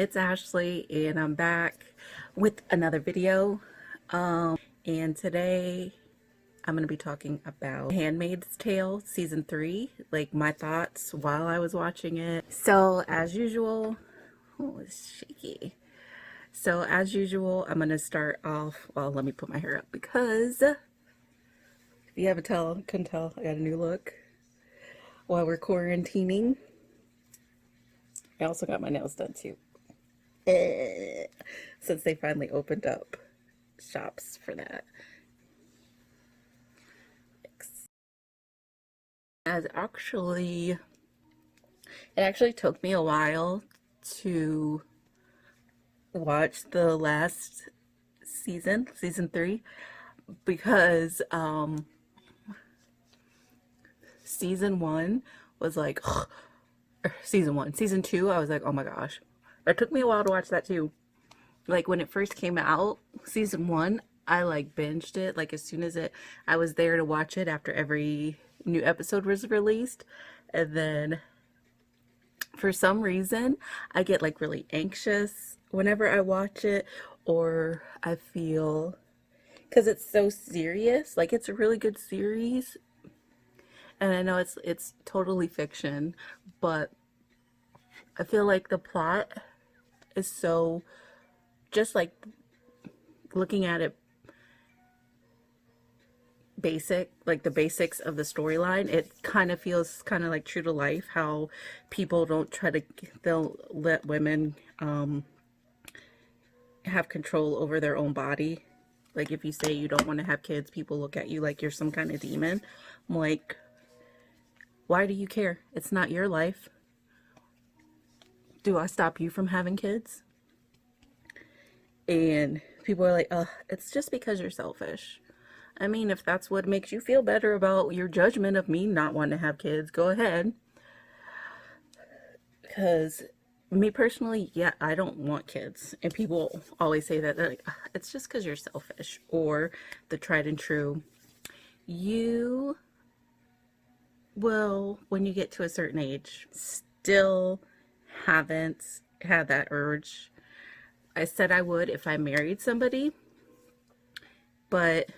It's Ashley and I'm back with another video. And today I'm going to be talking about Handmaid's Tale season 3, like my thoughts while I was watching it. So as usual, oh, it's shaky. So as usual, I'm going to start off, well, let me put my hair up because if you haven't couldn't tell, I got a new look while we're quarantining. I also got my nails done too. Since they finally opened up shops for that. It actually took me a while to watch the last season 3, because season 1 was like season 2 I was like, oh my gosh. It took me a while to watch that too. Like when it first came out, season 1, I like binged it. Like as soon as I was there to watch it after every new episode was released. And then for some reason, I get like really anxious whenever I watch it, or I feel, because it's so serious. Like it's a really good series. And I know it's totally fiction, but I feel like the plot is so, just like looking at it basic, like the basics of the storyline, it kind of feels kind of like true to life, how people they'll let women have control over their own body. Like if you say you don't want to have kids, people look at you like you're some kind of demon. I'm like, why do you care? It's not your life. Do I stop you from having kids? And people are like, it's just because you're selfish. I mean, if that's what makes you feel better about your judgment of me not wanting to have kids, go ahead. Because me personally, yeah, I don't want kids. And people always say that. They're like, it's just because you're selfish. Or the tried and true, you will, when you get to a certain age, still haven't had that urge. I said I would if I married somebody, but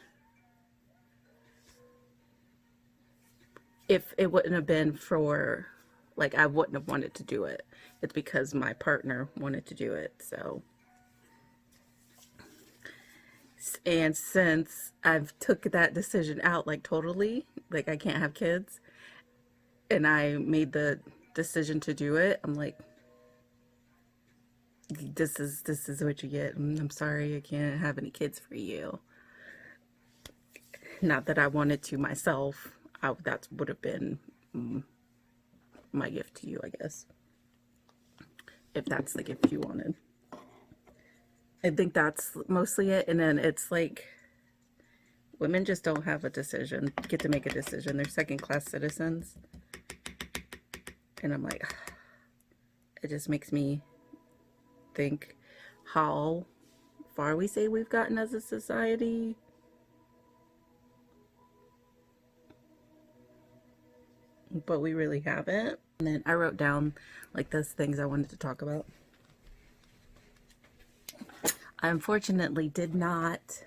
if it wouldn't have been for, like, I wouldn't have wanted to do it. It's because my partner wanted to do it. So, and since I've took that decision out, like totally, like I can't have kids, and I made the decision to do it, I'm like, this is what you get. I'm sorry, I can't have any kids for you. Not that I wanted to myself. That would have been my gift to you, I guess, if that's the gift you wanted. I think that's mostly it. And then it's like, women just don't have get to make a decision. They're second-class citizens. And I'm like, it just makes me think how far we say we've gotten as a society. But we really haven't. And then I wrote down like those things I wanted to talk about. I unfortunately did not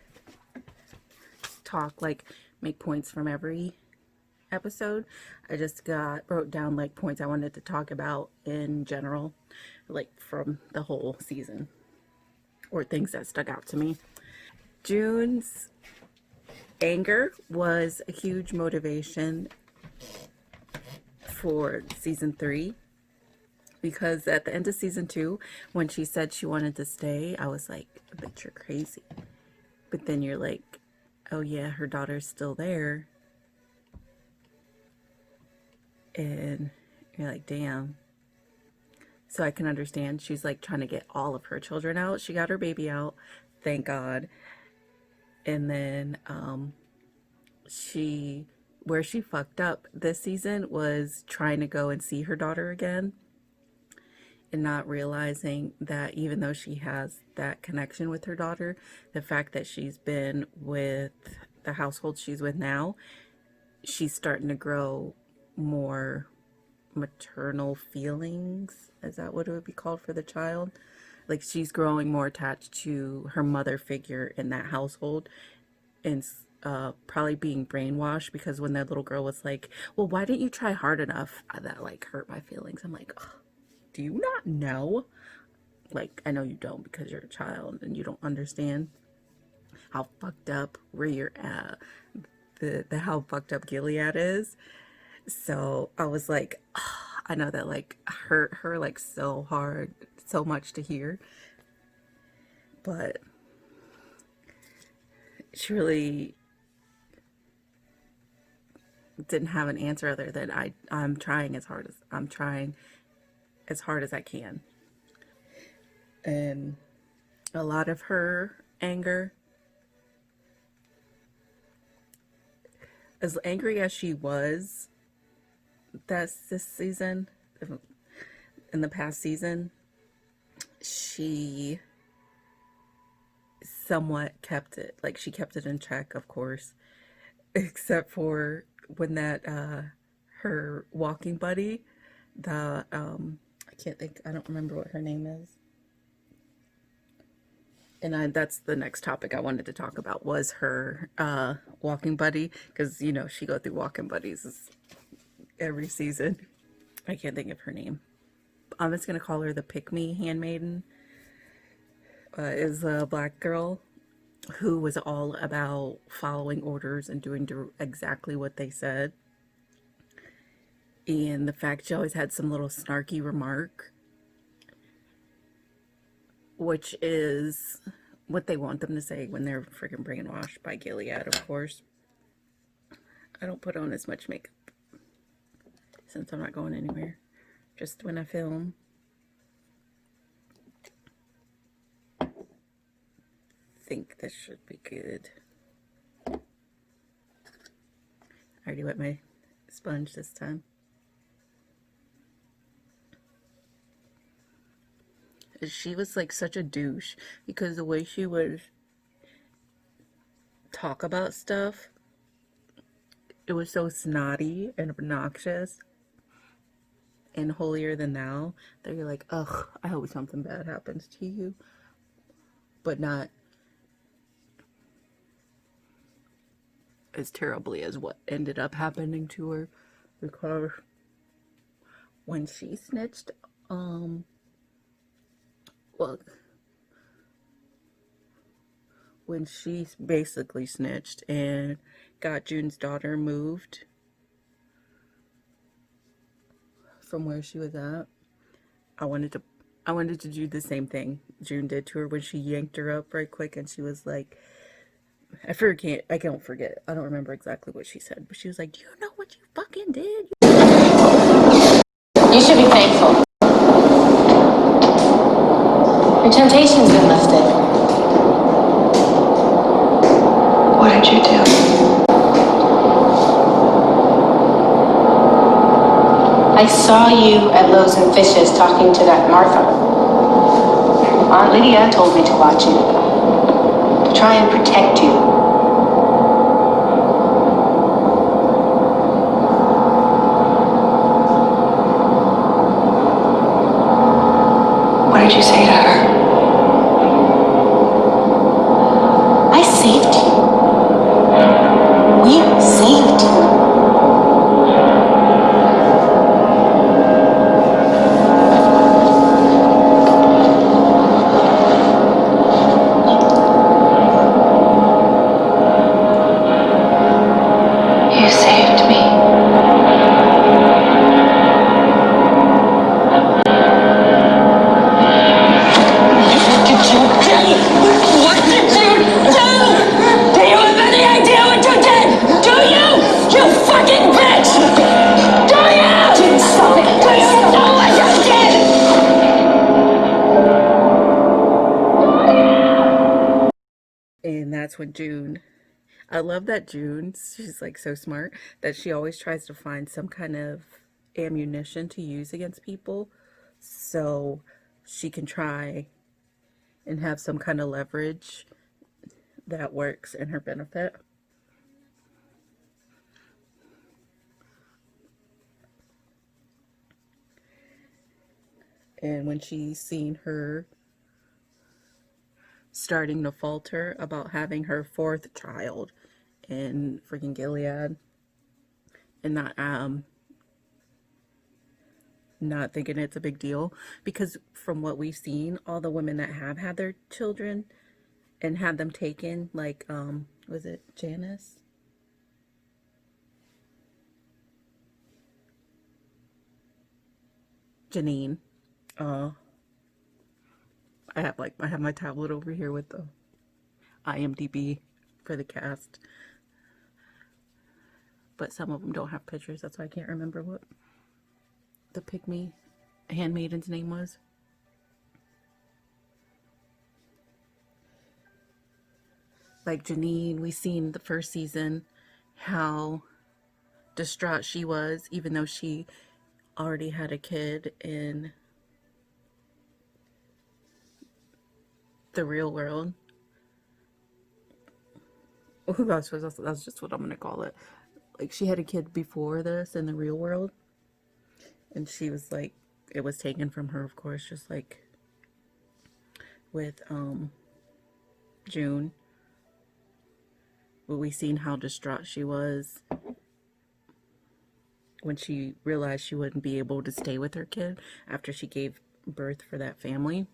make points from every episode. I just wrote down like points I wanted to talk about in general, like from the whole season, or things that stuck out to me. June's anger was a huge motivation for season 3, because at the end of season 2, when she said she wanted to stay, I was like, but you're crazy. But then you're like, oh yeah, her daughter's still there. And you're like, damn. So I can understand. She's like trying to get all of her children out. She got her baby out, thank God. And then where she fucked up this season was trying to go and see her daughter again, and not realizing that even though she has that connection with her daughter, the fact that she's been with the household she's with now, she's starting to grow more maternal feelings. Is that what it would be called for the child? like she's growing more attached to her mother figure in that household, and probably being brainwashed, because when that little girl was like, well, why didn't you try hard enough, that like hurt my feelings. I'm like, ugh, do you not know? Like, I know you don't, because you're a child and you don't understand how fucked up where you're at, the how fucked up Gilead is. So I was like, oh, I know that like hurt her like so hard, so much to hear. But she really didn't have an answer other than I'm trying as hard as I can. And a lot of her anger, as angry as she was this season, in the past season, she somewhat kept it, like she kept it in check, of course, except for when that her walking buddy, the I don't remember what her name is, and that's the next topic I wanted to talk about, was her walking buddy, because you know she go through walking buddies every season. I can't think of her name. I'm just gonna call her the Pick Me handmaiden. Is a black girl who was all about following orders and doing exactly what they said. And the fact she always had some little snarky remark, which is what they want them to say when they're freaking brainwashed by Gilead, of course. I don't put on as much makeup since I'm not going anywhere, just when I film. I think this should be good. I already wet my sponge this time. She was like such a douche, because the way she would talk about stuff, it was so snotty and obnoxious and holier than thou that you're like, ugh, I hope something bad happens to you, but not as terribly as what ended up happening to her. Because when she snitched, well, when she basically snitched and got June's daughter moved from where she was at, I wanted to do the same thing June did to her when she yanked her up right quick, and she was like, I don't forget. I don't remember exactly what she said, but she was like, do you know what you fucking did? You should be thankful. Your temptation's been lifted. What did you do? I saw you at Loaves and Fishes talking to that Martha. Aunt Lydia told me to watch you, to try and protect you. What did you say to her? I saved you. We saved you. You saved me. What did you do? Do you have any idea what you did? Do you? You fucking bitch! Do you? Stop it! Do you know what you did? And that's when June, I love that June, she's like so smart that she always tries to find some kind of ammunition to use against people, so she can try and have some kind of leverage that works in her benefit. And when she's seen her starting to falter about having her fourth child in freaking Gilead, and not thinking it's a big deal, because from what we've seen, all the women that have had their children and had them taken, like was it Janice? Janine. I have my tablet over here with the IMDb for the cast, but some of them don't have pictures. That's why I can't remember what the pygmy handmaiden's name was. Like Janine, we seen the first season how distraught she was, even though she already had a kid in the real world. Oh, that's just what I'm gonna call it. Like, she had a kid before this in the real world, and she was like, it was taken from her, of course, just like with June. But we seen how distraught she was when she realized she wouldn't be able to stay with her kid after she gave birth for that family.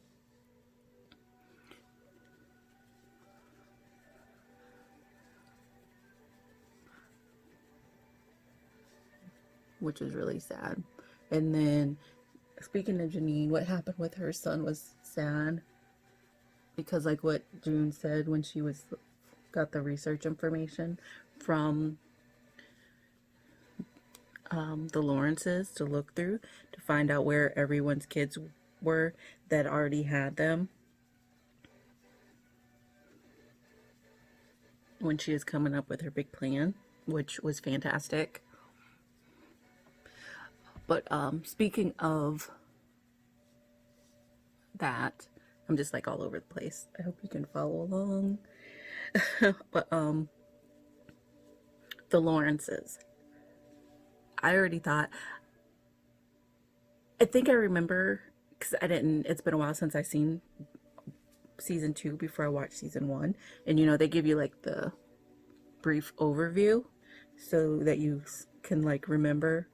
Which is really sad. And then, speaking of Janine, what happened with her son was sad. Because like what June said when she got the research information from the Lawrences to look through to find out where everyone's kids were that already had them when she was coming up with her big plan, which was fantastic. But speaking of that, I'm just like all over the place. I hope you can follow along. But the Lawrences, I already thought, I think I remember, because it's been a while since I've seen season 2 before I watched season 1, and you know, they give you like the brief overview so that you can like remember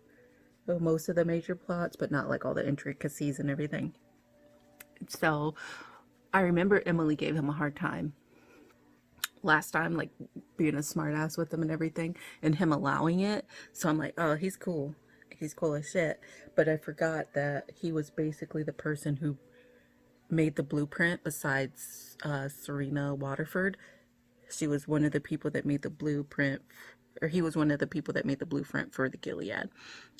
most of the major plots, but not like all the intricacies and everything. So I remember Emily gave him a hard time last time, like being a smart ass with him and everything, and him allowing it. So I'm like, oh, he's cool. He's cool as shit. But I forgot that he was basically the person who made the blueprint besides Serena Waterford. She was one of the people that made the blueprint, or he was one of the people that made the blueprint for the Gilead,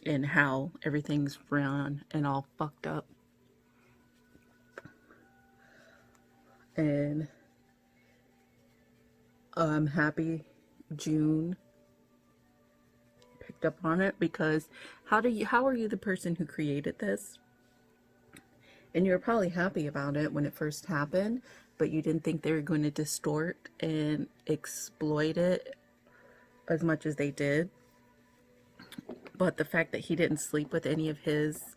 and how everything's run and all fucked up. And I'm happy June picked up on it, because how are you the person who created this? And you were probably happy about it when it first happened, but you didn't think they were going to distort and exploit it as much as they did. But the fact that he didn't sleep with any of his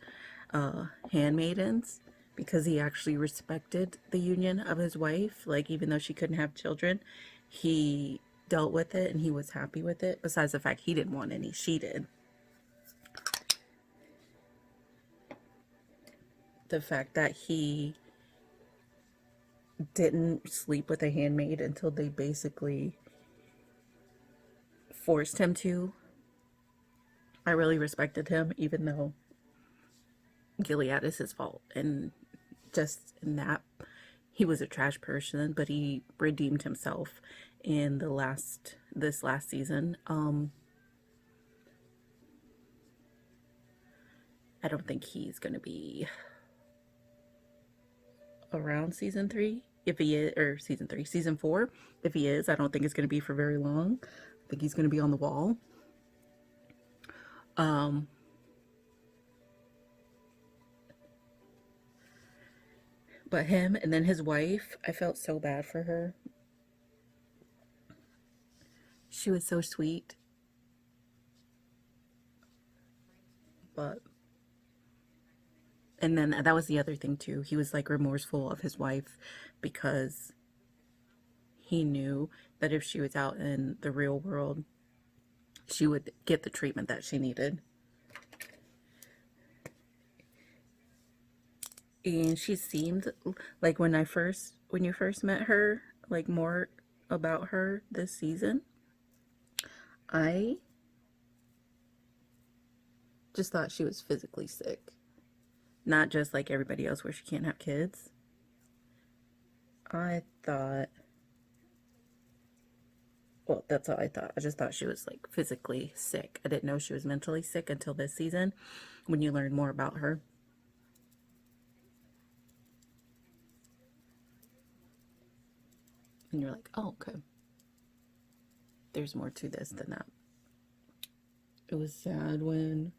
handmaidens, because he actually respected the union of his wife, like even though she couldn't have children, he dealt with it and he was happy with it, besides the fact he didn't want any, she did. The fact that he didn't sleep with a handmaid until they basically forced him to, I really respected him, even though Gilead is his fault. And just in that, he was a trash person, but he redeemed himself in this last season. I don't think he's gonna be around season 3, if he is, or season 4, if he is. I don't think it's gonna be for very long. I think he's gonna be on the wall. But him, and then his wife, I felt so bad for her. She was so sweet. But, and then that was the other thing too. He was like remorseful of his wife, because he knew that if she was out in the real world, she would get the treatment that she needed. And she seemed like when you first met her, like more about her this season, I just thought she was physically sick. Not just like everybody else where she can't have kids. I thought, well, that's all I thought. I just thought she was like physically sick. I didn't know she was mentally sick until this season when you learn more about her. And you're like, oh, okay. There's more to this than that. It was sad when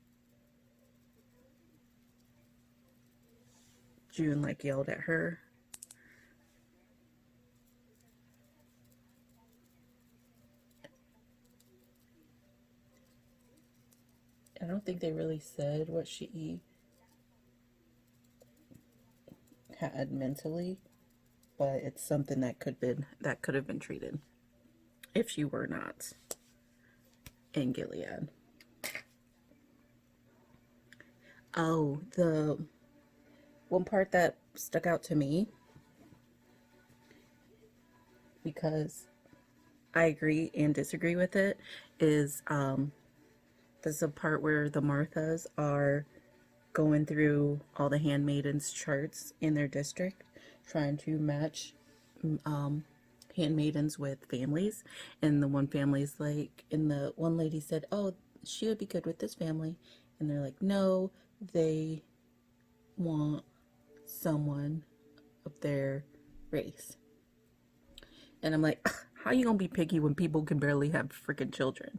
June like yelled at her. I don't think they really said what she had mentally, but it's something that could have been treated if she were not in Gilead. Oh, the one part that stuck out to me, because I agree and disagree with it, is there's a part where the Marthas are going through all the handmaidens charts in their district, trying to match handmaidens with families. And the one family's like, and the one lady said, oh, she would be good with this family. And they're like, no, they want someone of their race. And I'm like, how you gonna be picky when people can barely have freaking children?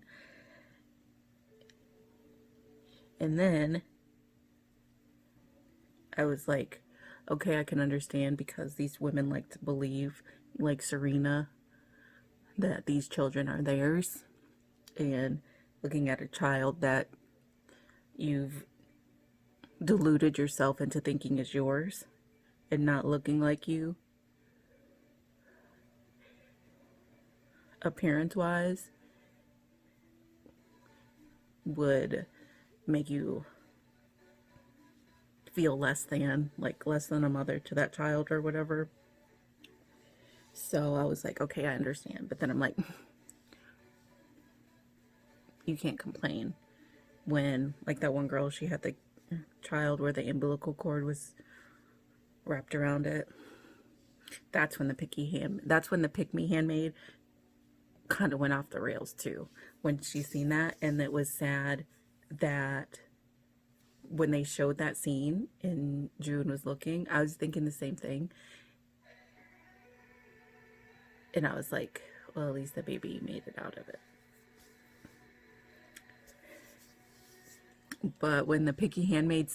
And then I was like, okay, I can understand, because these women like to believe, like Serena, that these children are theirs. And looking at a child that you've deluded yourself into thinking is yours and not looking like you, appearance-wise, would make you feel less than a mother to that child or whatever. So I was like, okay, I understand. But then I'm like, you can't complain when, like that one girl, she had the child where the umbilical cord was wrapped around it. That's when the pick me handmaid kind of went off the rails too, when she seen that. And it was sad that when they showed that scene and June was looking, I was thinking the same thing. And I was like, well, at least the baby made it out of it. But when the picky handmaid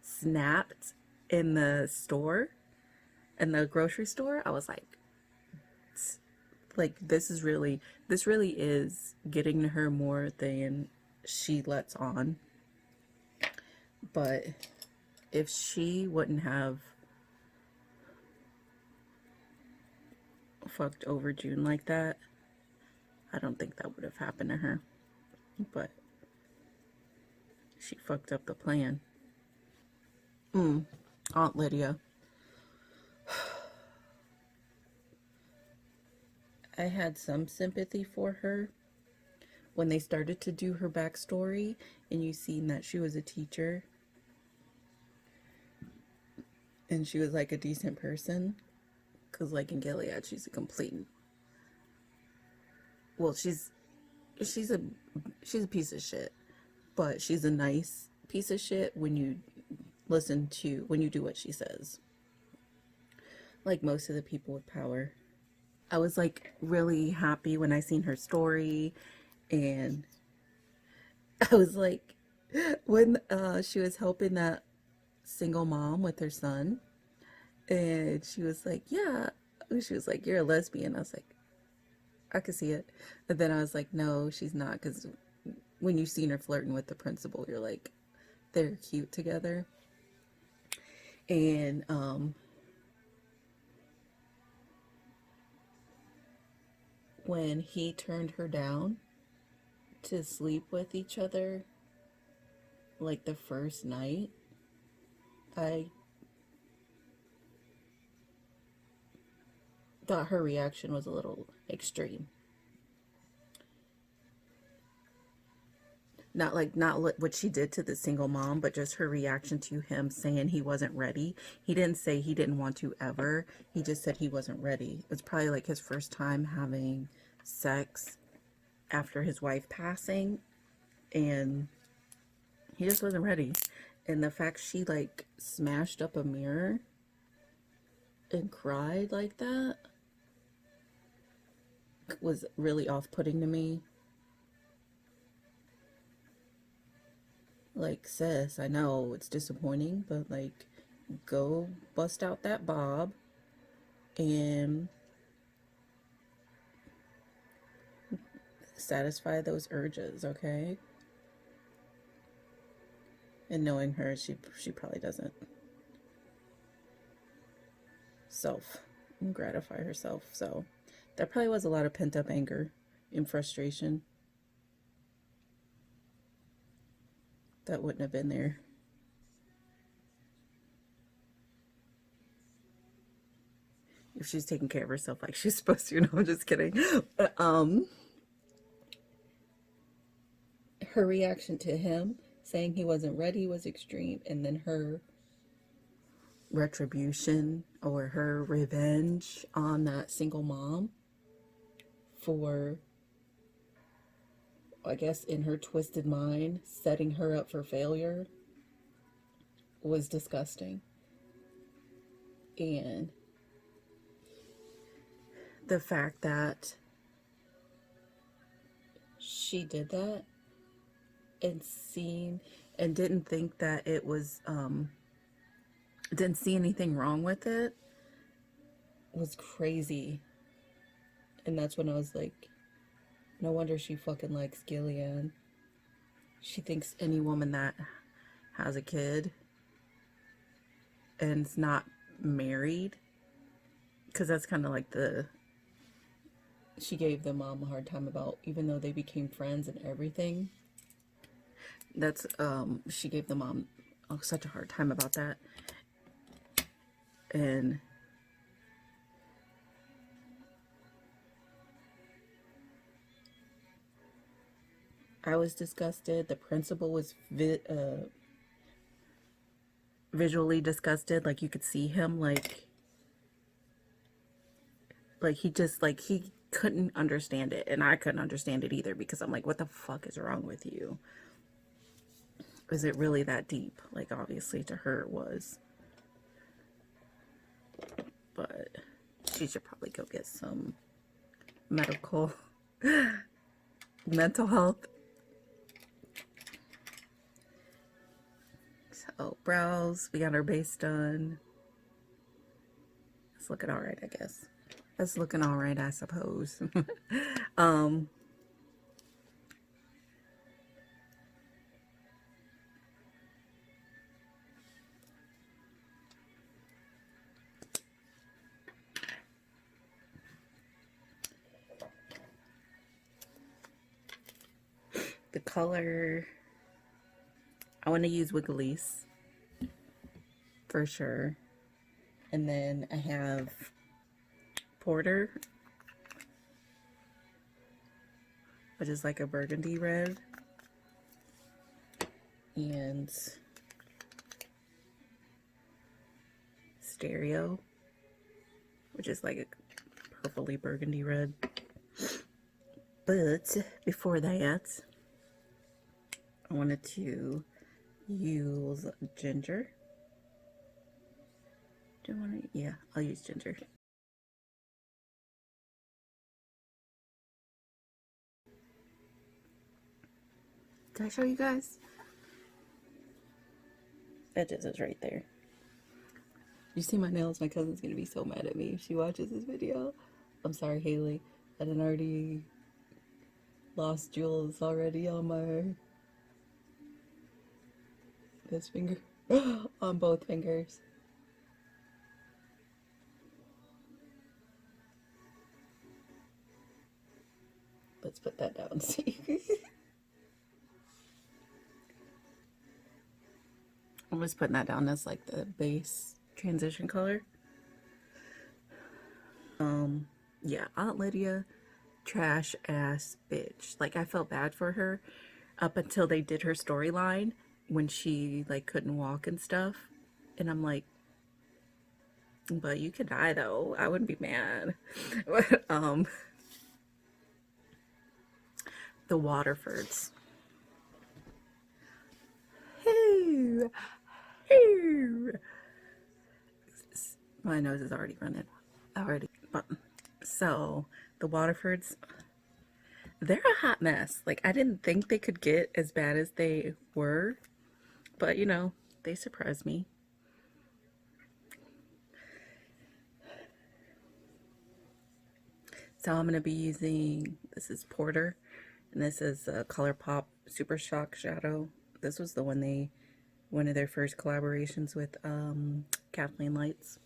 snapped in the store, in the grocery store, I was like, this really is getting to her more than she lets on. But if she wouldn't have fucked over June like that, I don't think that would have happened to her. But she fucked up the plan. Aunt Lydia. I had some sympathy for her when they started to do her backstory and you seen that she was a teacher and she was like a decent person. Because like in Gilead, she's a complete, well, she's a piece of shit, but she's a nice piece of shit when you do what she says. Like most of the people with power. I was like really happy when I seen her story, and I was like, when she was helping that single mom with her son, and she was like, yeah, she was like, you're a lesbian. I was like, I could see it. And then I was like, no, she's not, because when you seen her flirting with the principal, you're like, they're cute together. And when he turned her down to sleep with each other, like the first night, I thought her reaction was a little extreme. Not what she did to the single mom, but just her reaction to him saying he wasn't ready. He didn't say he didn't want to ever. He just said he wasn't ready. It was probably like his first time having sex after his wife passing, and he just wasn't ready. And the fact she like smashed up a mirror and cried like that was really off-putting to me. Like, sis, I know it's disappointing, but like, go bust out that bob and satisfy those urges, okay? And knowing her, she probably doesn't gratify herself. So that probably was a lot of pent-up anger and frustration that wouldn't have been there. If she's taking care of herself like she's supposed to. No, I'm just kidding. Her reaction to him saying he wasn't ready was extreme, and then her retribution or her revenge on that single mom for, I guess in her twisted mind, setting her up for failure was disgusting. And the fact that she did that and didn't think that it was didn't see anything wrong with it was crazy. And that's when I was like, no wonder she fucking likes Gillian. She thinks any woman that has a kid and is not married, because that's kind of like she gave the mom a hard time about, even though they became friends and everything, that's she gave the mom such a hard time about that. And I was disgusted. The principal was visually disgusted. Like, you could see him like he just, like, he couldn't understand it, and I couldn't understand it either, because I'm like, what the fuck is wrong with you? Is it really that deep? Like, obviously to her it was, but she should probably go get some mental health. So, brows, we got our base done. It's looking all right, I guess. That's looking all right, I suppose. The color, I want to use Wigglies for sure. And then I have Porter, which is like a burgundy red, and Stereo, which is like a purpley burgundy red. But before that, I wanted to use ginger. Do I want to? Yeah, I'll use ginger. Did I show you guys? Edges is right there. You see my nails? My cousin's gonna be so mad at me if she watches this video. I'm sorry, Haley. I done already lost jewels already on this finger. On both fingers. Let's put that down. See, I'm just putting that down as like the base transition color. Yeah, Aunt Lydia, trash ass bitch. Like, I felt bad for her up until they did her storyline when she like couldn't walk and stuff, and I'm like, but you could die though. I wouldn't be mad. But, the Waterfords. Hoo, hoo. My nose is already running. But so the Waterfords, they're a hot mess. Like, I didn't think they could get as bad as they were, but you know, they surprised me. So I'm gonna be using, this is Porter, and this is a Colourpop Super Shock Shadow. This was the one of their first collaborations with Kathleen Lights.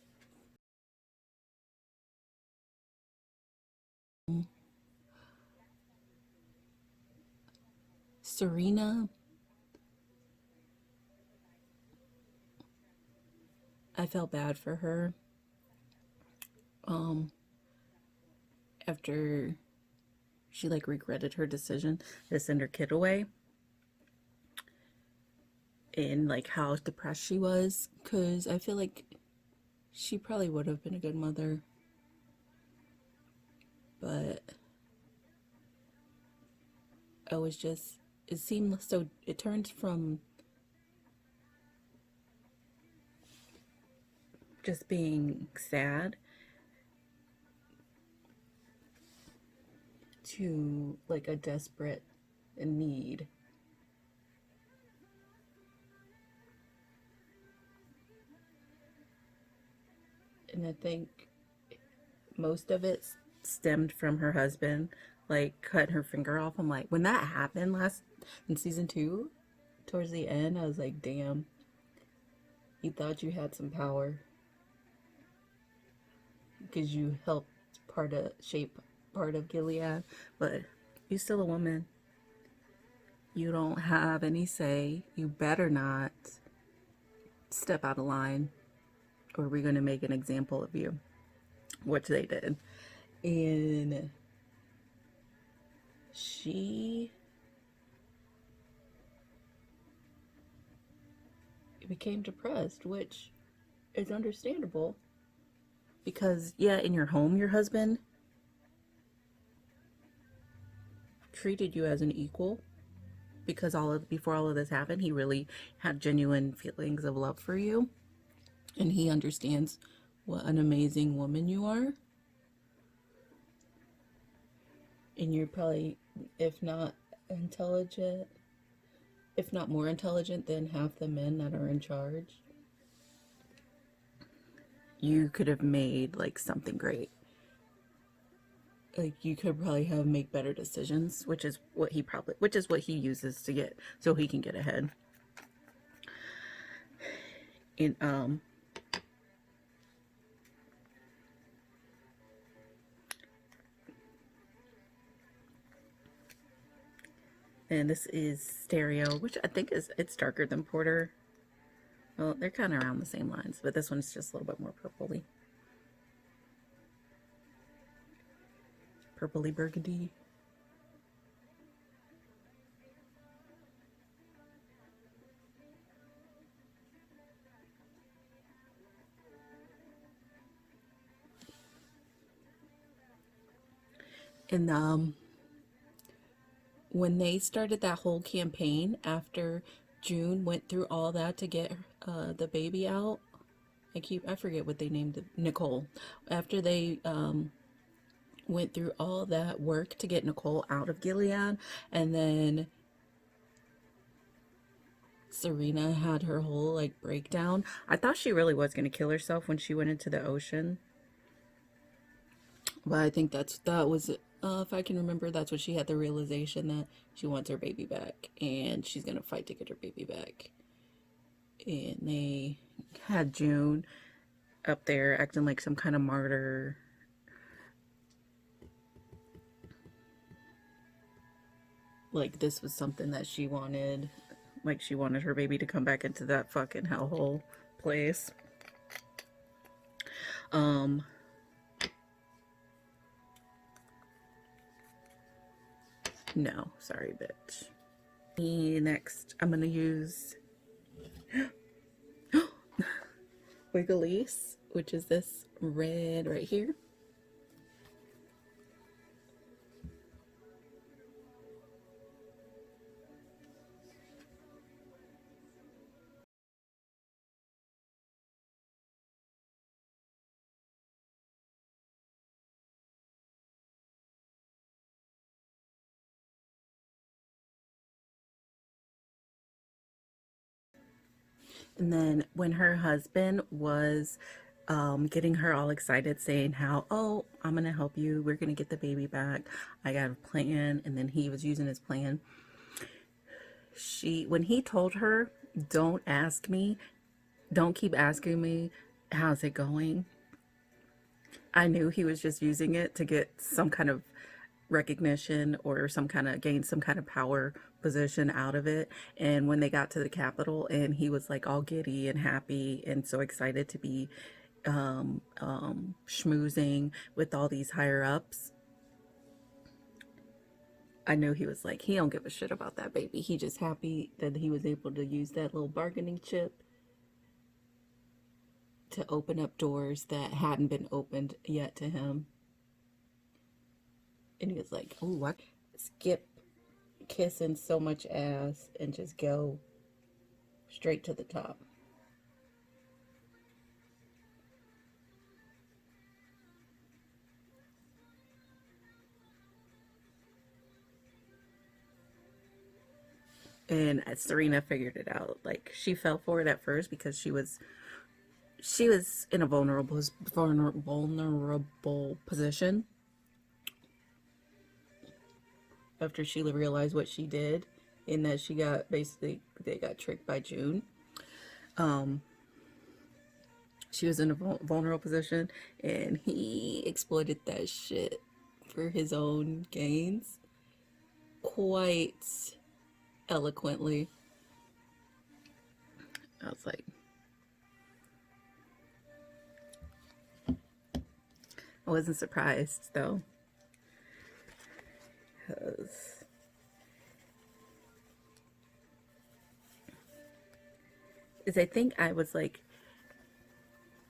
Serena, I felt bad for her after she like regretted her decision to send her kid away, and like how depressed she was, because I feel like she probably would have been a good mother, but I was just, it seemed so, it turned from just being sad to like a desperate need. And I think most of it stemmed from her husband, like cutting her finger off. I'm like, when that happened in season 2, towards the end, I was like, damn, you thought you had some power because you helped shape part of Gilead, but you're still a woman. You don't have any say. You better not step out of line, or we're going to make an example of you, which they did. And she became depressed, which is understandable, because yeah, in your home, your husband treated you as an equal, because before all of this happened, he really had genuine feelings of love for you, and he understands what an amazing woman you are. And you're probably, if not intelligent, if not more intelligent than half the men that are in charge. You could have made like something great. Like, you could probably make better decisions, which is what he uses to get, so he can get ahead. And and this is Stereo, which I think it's darker than Porter. Well, they're kind of around the same lines, but this one's just a little bit more purpley burgundy. And when they started that whole campaign after June went through all that to get the baby out, I forget what they named it, Nicole. After they went through all that work to get Nicole out of Gilead, and then Serena had her whole like breakdown, I thought she really was going to kill herself when she went into the ocean. But I think that was if I can remember, that's when she had the realization that she wants her baby back, and she's gonna fight to get her baby back. And they had June up there acting like some kind of martyr. Like, this was something that she wanted. Like, she wanted her baby to come back into that fucking hellhole place. No, sorry, bitch. Next, I'm gonna use Wigglese, which is this red right here. And then when her husband was getting her all excited, saying how, oh, I'm going to help you. We're going to get the baby back. I got a plan. And then he was using his plan. When he told her, don't ask me, don't keep asking me, how's it going? I knew he was just using it to get some kind of recognition or gain some kind of power position out of it. And when they got to the Capitol and he was like all giddy and happy and so excited to be schmoozing with all these higher ups, I knew he was like, he don't give a shit about that baby. He just happy that he was able to use that little bargaining chip to open up doors that hadn't been opened yet to him. And he was like, ooh, I skip kissing so much ass and just go straight to the top. And Serena figured it out. Like, she fell for it at first because she was in a vulnerable position after she realized what she did, in that she got they got tricked by June. She was in a vulnerable position, and he exploited that shit for his own gains quite eloquently. I was like, I wasn't surprised though, because I think I was like,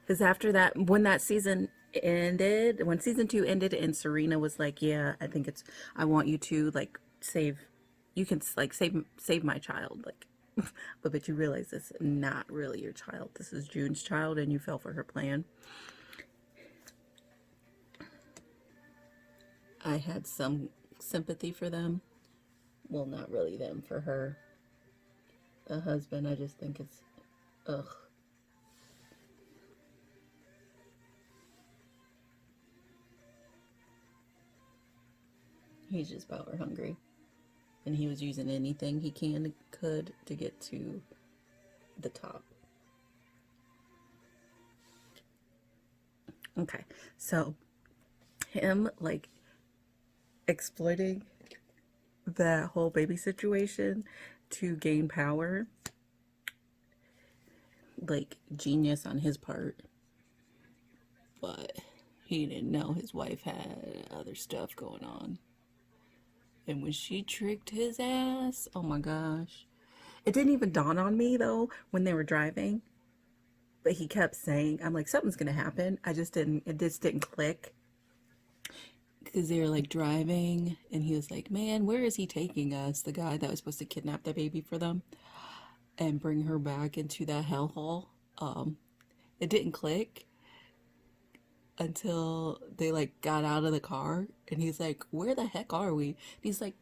because after that, when that season ended, when season 2 ended, and Serena was like, yeah, I think it's, I want you to like save, you can like save my child, like, but you realize this is not really your child. This is June's child, and you fell for her plan. I had some sympathy for them. Well, not really them, for her. The husband, I just think it's, ugh. He's just power hungry. And he was using anything he could to get to the top. Okay, so him like exploiting that whole baby situation to gain power, like, genius on his part. But he didn't know his wife had other stuff going on. And when she tricked his ass, oh my gosh. It didn't even dawn on me though when they were driving. But he kept saying, I'm like, something's gonna happen. It just didn't click. Because they were like driving, and he was like, man, where is he taking us? The guy that was supposed to kidnap the baby for them and bring her back into that hellhole. It didn't click until they like got out of the car, and he's like, where the heck are we? And he's like,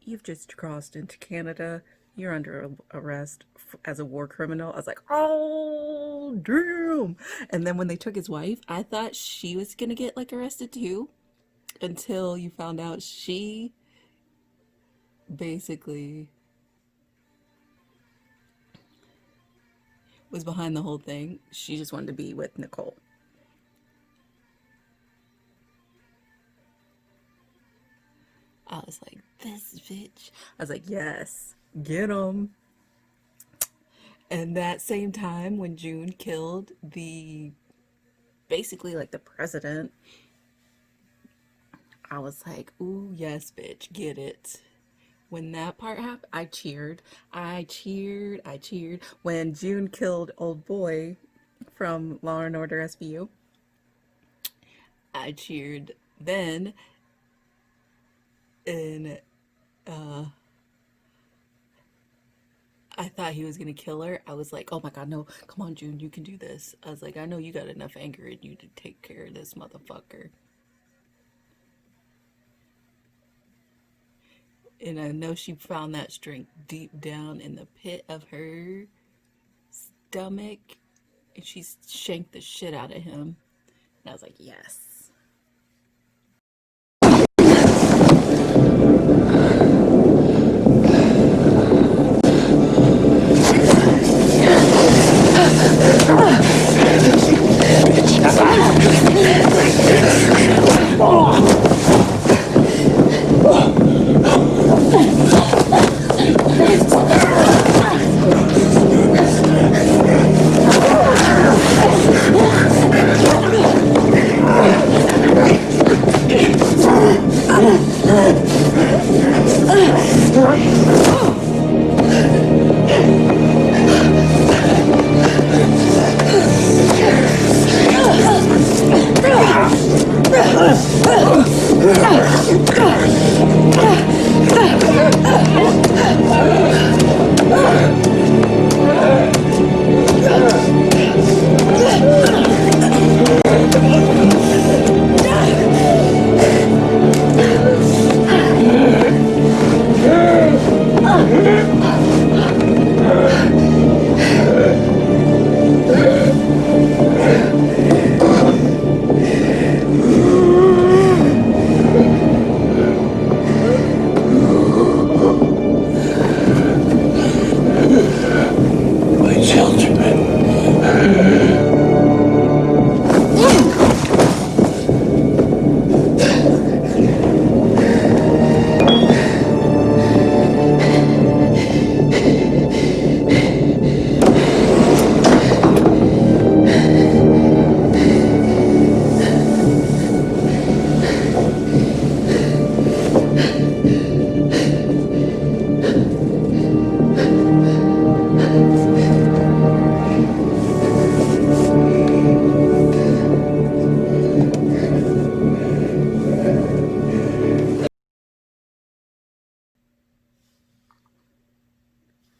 you've just crossed into Canada. You're under arrest as a war criminal. I was like, oh, damn. And then when they took his wife, I thought she was gonna get like arrested too, until you found out she basically was behind the whole thing. She just wanted to be with Nicole. I was like, this bitch. I was like, yes, get him. And that same time when June killed the, basically like the president, I was like, ooh, yes, bitch, get it. When that part happened, I cheered. I cheered. I cheered. When June killed old boy from Law and Order SVU, I cheered then. And I thought he was gonna kill her. I was like, oh my god, no, come on, June, you can do this. I was like, I know you got enough anger in you to take care of this motherfucker. And I know she found that strength deep down in the pit of her stomach. And she shanked the shit out of him. And I was like, yes.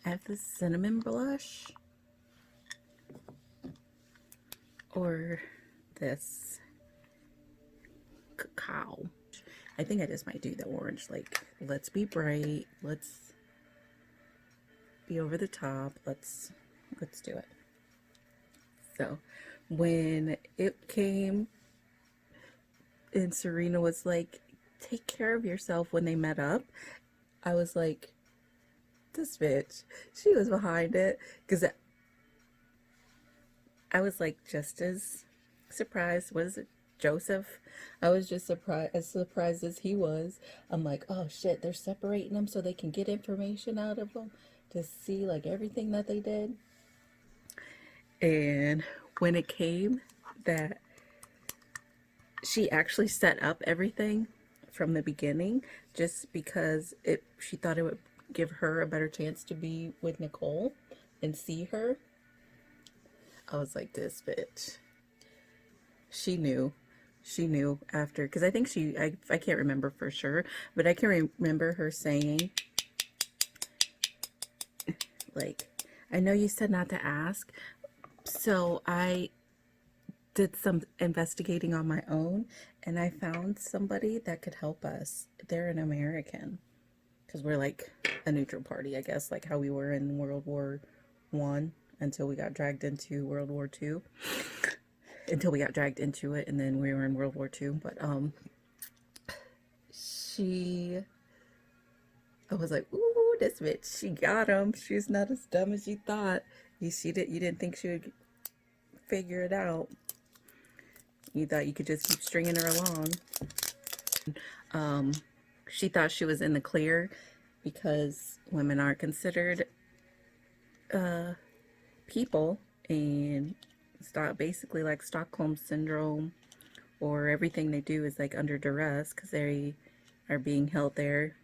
I have this cinnamon blush or this cacao. I think I just might do the orange. Like, let's be bright. Let's be over the top. Let's do it. So when it came and Serena was like, take care of yourself when they met up, I was like, this bitch, she was behind it. Because I was like just as surprised. What is it, Joseph? I was just surprised as he was. I'm like, oh shit, they're separating them so they can get information out of them to see like everything that they did. And when it came that she actually set up everything from the beginning just because she thought it would give her a better chance to be with Nicole and see her, I was like, this bitch. She knew after, because I think I can't remember for sure, but I can remember her saying, like, I know you said not to ask, so I did some investigating on my own, and I found somebody that could help us. They're an American, because we're like a neutral party, I guess, like how we were in World War One until we got dragged into World War Two. Until we got dragged into it, and then we were in World War II. But I was like, ooh, this bitch, she got him. She's not as dumb as you thought. You didn't think she would figure it out. You thought you could just keep stringing her along. She thought she was in the clear because women aren't considered people, and stop basically like Stockholm syndrome, or everything they do is like under duress because they are being held there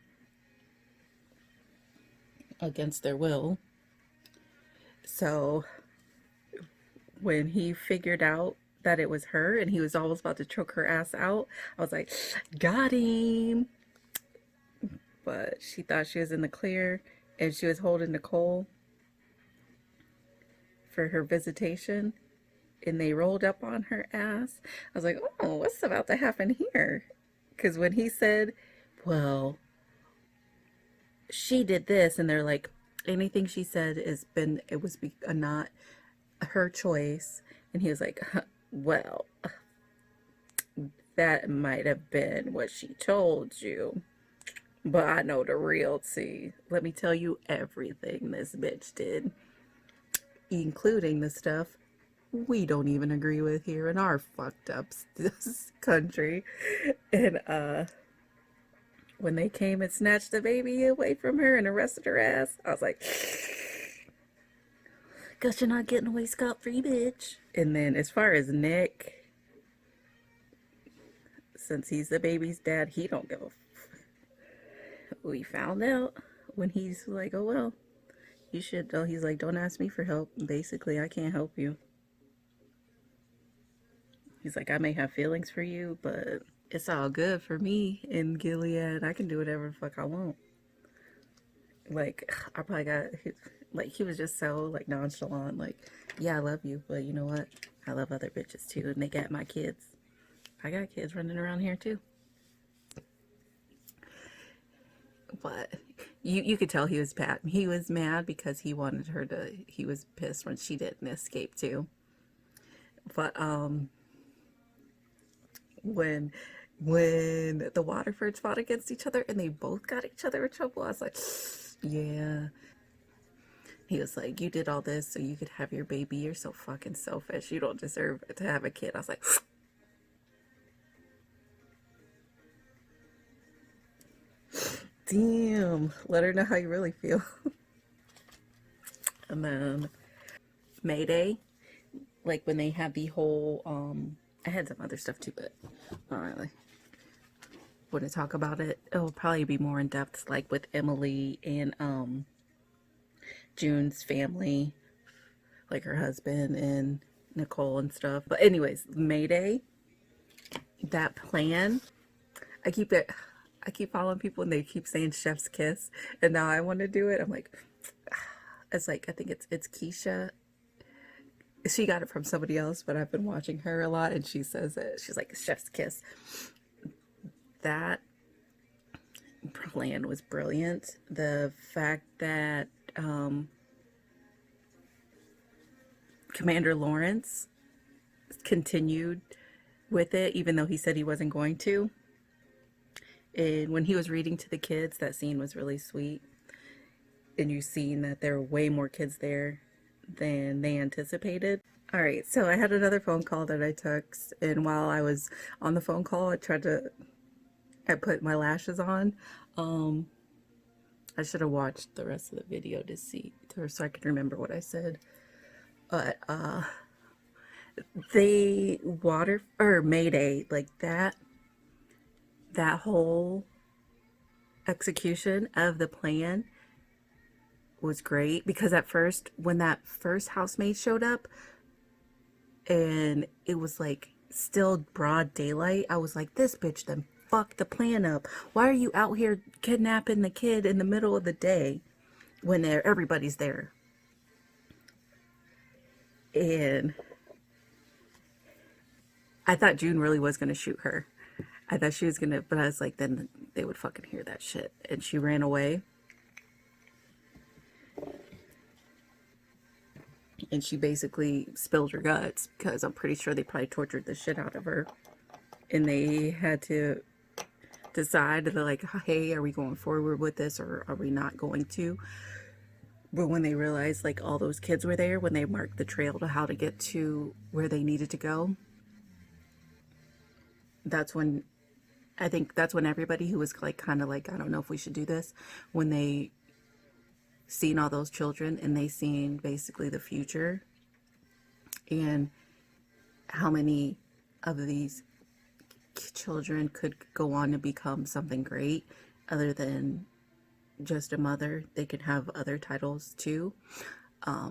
against their will. So when he figured out that it was her and he was almost about to choke her ass out, I was like, got him. But she thought she was in the clear, and she was holding Nicole for her visitation, and they rolled up on her ass. I was like, oh, what's about to happen here? Because when he said, well, she did this, and they're like, anything she said it was not her choice. And he was like, well, that might have been what she told you, but I know the real tea. Let me tell you everything this bitch did, including the stuff we don't even agree with here in our fucked up country. And when they came and snatched the baby away from her and arrested her ass, I was like, guess you're not getting away scot-free, bitch. And then as far as Nick, since he's the baby's dad, he don't give a we found out when he's like, oh well, you should, oh, he's like, don't ask me for help. Basically, I can't help you. He's like, I may have feelings for you, but it's all good for me in Gilead. I can do whatever the fuck I want. Like, I probably got, like, he was just so, like, nonchalant. Like, yeah, I love you, but you know what? I love other bitches, too, and they got my kids. I got kids running around here, too. But you could tell he was mad. He was mad because he wanted her to, he was pissed when she didn't escape, too. But, when the Waterfords fought against each other and they both got each other in trouble, I was like, yeah. He was like, you did all this so you could have your baby. You're so fucking selfish. You don't deserve to have a kid. I was like, damn. Let her know how you really feel. And then Mayday, like when they had the whole, I had some other stuff too, but I don't really want to talk about it. It'll probably be more in depth, like with Emily and June's family, like her husband and Nicole and stuff. But anyways, Mayday, that plan, I keep following people and they keep saying chef's kiss, and now I want to do it. I'm like, it's like, I think it's Keisha. She got it from somebody else, but I've been watching her a lot, and she says it. She's like, chef's kiss. That plan was brilliant. The fact that Commander Lawrence continued with it, even though he said he wasn't going to. And when he was reading to the kids, that scene was really sweet. And you've seen that there were way more kids there than they anticipated. All right, so I had another phone call that I took, and while I was on the phone call, I put my lashes on. I should have watched the rest of the video so I can remember what I said. But Mayday, like that whole execution of the plan was great, because at first, when that first housemaid showed up and it was like still broad daylight, I was like, this bitch done fucked the plan up. Why are you out here kidnapping the kid in the middle of the day when everybody's there? And I thought June really was going to shoot her. I thought she was going to, but I was like, then they would fucking hear that shit. And she ran away. And she basically spilled her guts, because I'm pretty sure they probably tortured the shit out of her. And they had to decide, they're like, hey, are we going forward with this or are we not going to? But when they realized like all those kids were there, when they marked the trail to how to get to where they needed to go, that's when I think that's when everybody who was like kind of like, I don't know if we should do this, when they seen all those children and they seen basically the future and how many of these children could go on to become something great other than just a mother. They could have other titles too. I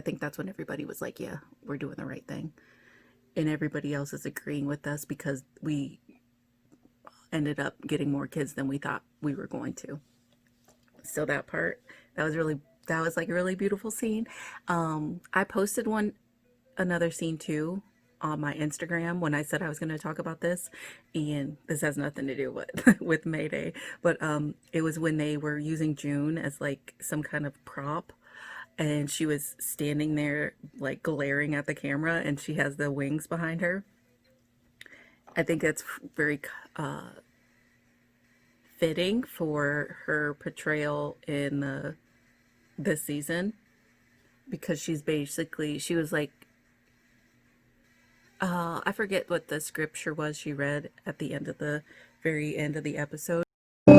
think that's when everybody was like, yeah, we're doing the right thing. And everybody else is agreeing with us because we ended up getting more kids than we thought we were going to. So that was like a really beautiful scene. I posted another scene too on my Instagram when I said I was going to talk about this, and this has nothing to do with May Day, but it was when they were using June as like some kind of prop, and she was standing there like glaring at the camera, and she has the wings behind her. I think that's very fitting for her portrayal in this season, because she was like, I forget what the scripture was she read at the very end of the episode. And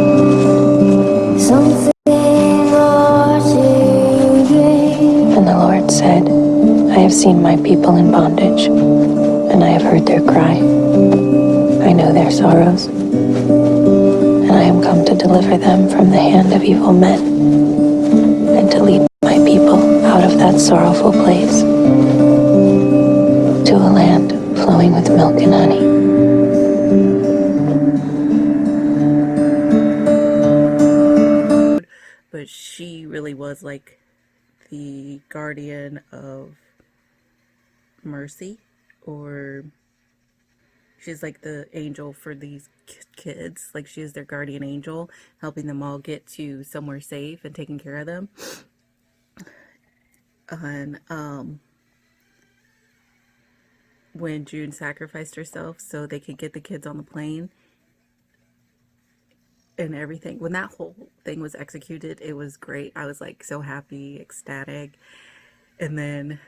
the Lord said, I have seen my people in bondage, and I have heard their cry. I know their sorrows, and I am come to deliver them from the hand of evil men, and to lead my people out of that sorrowful place to a land flowing with milk and honey. But she really was like the guardian of mercy, or she's like the angel for these kids. Like she is their guardian angel, helping them all get to somewhere safe and taking care of them. And when June sacrificed herself so they could get the kids on the plane and everything, when that whole thing was executed, it was great. I was like so happy, ecstatic. And then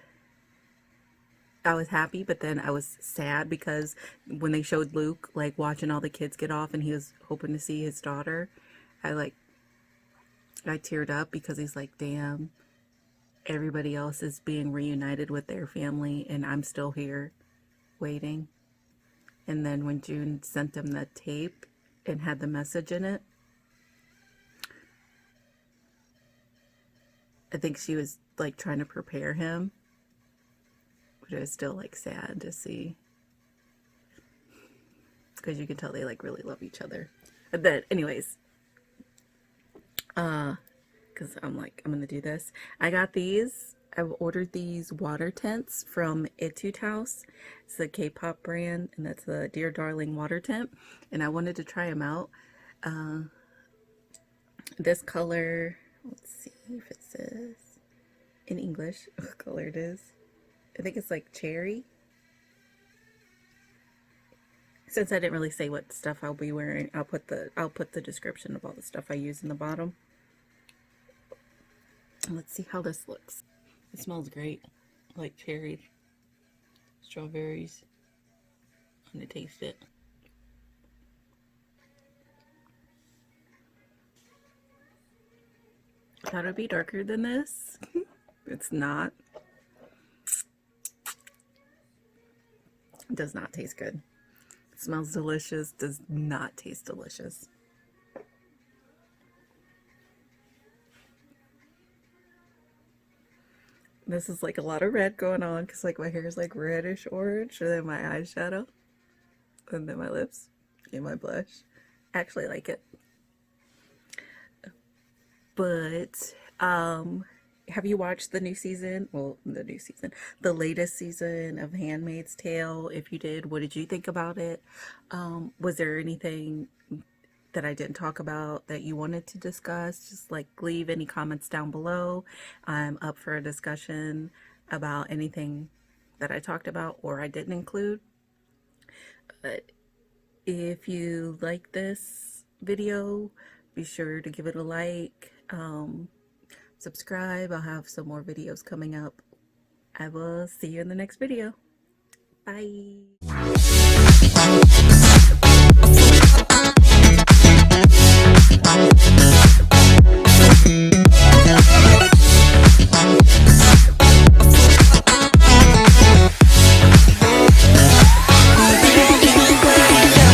I was happy, but then I was sad because when they showed Luke like watching all the kids get off and he was hoping to see his daughter, I teared up, because he's like, damn, everybody else is being reunited with their family and I'm still here waiting. And then when June sent him the tape and had the message in it, I think she was like trying to prepare him, but it was still like sad to see, because you can tell they like really love each other. But anyways, because I'm like, I'm gonna do this. I've ordered these water tints from Etude House. It's a K-pop brand, and that's the Dear Darling water tint, and I wanted to try them out. This color, let's see if it says in English what color it is. I think it's like cherry. Since I didn't really say what stuff I'll be wearing, I'll put the description of all the stuff I use in the bottom. Let's see how this looks. It smells great, like cherry, strawberries. I'm gonna taste it. I thought it'd be darker than this. It's not. It does not taste good. It smells delicious, does not taste delicious. This is like a lot of red going on, because like my hair is like reddish orange, and then my eyeshadow, and then my lips, and my blush. I actually like it. But have you watched the new season? Well, the latest season of Handmaid's Tale? If you did, what did you think about it? Was there anything that I didn't talk about that you wanted to discuss? Just like leave any comments down below. I'm up for a discussion about anything that I talked about or I didn't include. But if you like this video, be sure to give it a like, subscribe. I'll have some more videos coming up. I will see you in the next video. Bye. Bye.